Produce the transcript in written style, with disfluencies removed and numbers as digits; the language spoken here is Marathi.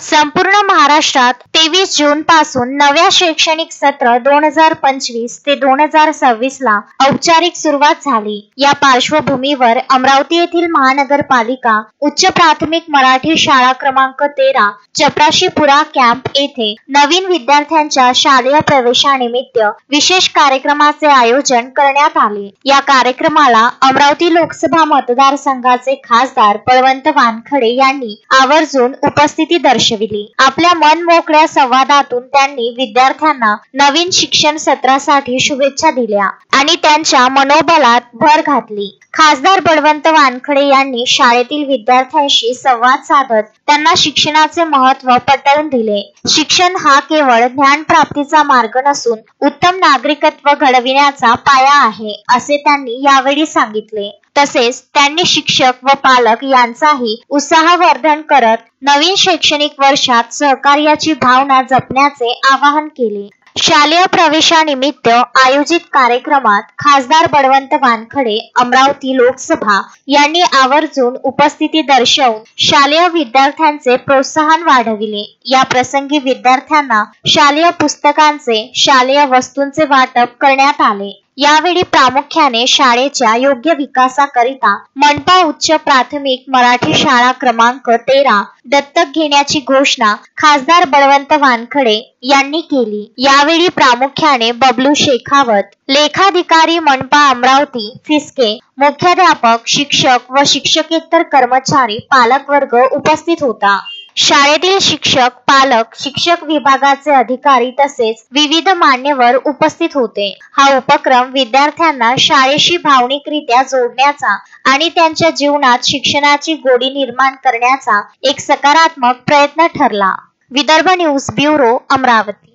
संपूर्ण महाराष्ट्रात 23 जून पासून नव्या शैक्षणिक सत्र 2025 ते 2026 ला औपचारिक सुरुवात झाली। या पार्श्वभूमीवर अमरावती येथील महानगरपालिका उच्च प्राथमिक मराठी शाळा क्रमांक 13 चपराशीपुरा कॅम्प येथे नवीन विद्यार्थ्यांच्या शालेय प्रवेशानिमित्त विशेष कार्यक्रमाचे आयोजन करण्यात आले। या कार्यक्रमाला अमरावती लोकसभा मतदारसंघाचे खासदार बळवंत वानखडे यांनी आवर्जून उपस्थिती दर्शविली। आपल्या मनमोकळ्या संवादातून त्यांनी विद्यार्थ्यांना नवीन शिक्षण सत्रासाठी शुभेच्छा दिल्या आणि त्यांच्या मनोबलात भर घातली। खासदार बळवंत वानखडे यांनी शाळेतील विद्यार्थ्यांशी संवाद साधत त्यांना शिक्षणाचे महत्त्व पटवून दिले। शिक्षण हा केवळ ज्ञान प्राप्तीचा मार्ग नसून उत्तम नागरिकत्व घडविण्याचा पाया आहे, असे त्यांनी यावेळी सांगितले। तसेच त्यांनी शिक्षक व पालक यांचाही उत्साहवर्धन करत नवीन शैक्षणिक वर्षात सहकार्याची भावना जपण्याचे आवाहन केले। शालेय प्रवेशानिमित्त आयोजित कार्यक्रमात खासदार बळवंत वानखडे अमरावती लोकसभा यांनी आवर्जून उपस्थिती दर्शवून शालेय विद्यार्थ्यांचे प्रोत्साहन वाढविले। या प्रसंगी विद्यार्थ्यांना शालेय पुस्तकांचे, शालेय वस्तूंचे वाटप करण्यात आले। यावेळी प्रामुख्याने शाळेच्या योग्य विकासाकरिता मनपा उच्च प्राथमिक मराठी शाळा क्रमांक 13 दत्तक घेण्याची घोषणा खासदार बळवंत वानखडे यांनी केली। यावेळी प्रामुख्याने बबलू शेखावत, लेखाधिकारी मनपा अमरावती फिसके, मुख्याध्यापक, शिक्षक व शिक्षकेतर कर्मचारी, पालक वर्ग उपस्थित होता। शाळेतील शिक्षक, पालक, शिक्षक विभागाचे अधिकारी तसेच विविध मान्यवर उपस्थित होते। हा उपक्रम विद्यार्थ्यांना शाळेशी भावनिकरित्या जोडण्याचा आणि त्यांच्या जीवनात शिक्षणाची गोडी निर्माण करण्याचा एक सकारात्मक प्रयत्न ठरला। Vidarbha news bureau, Amravati.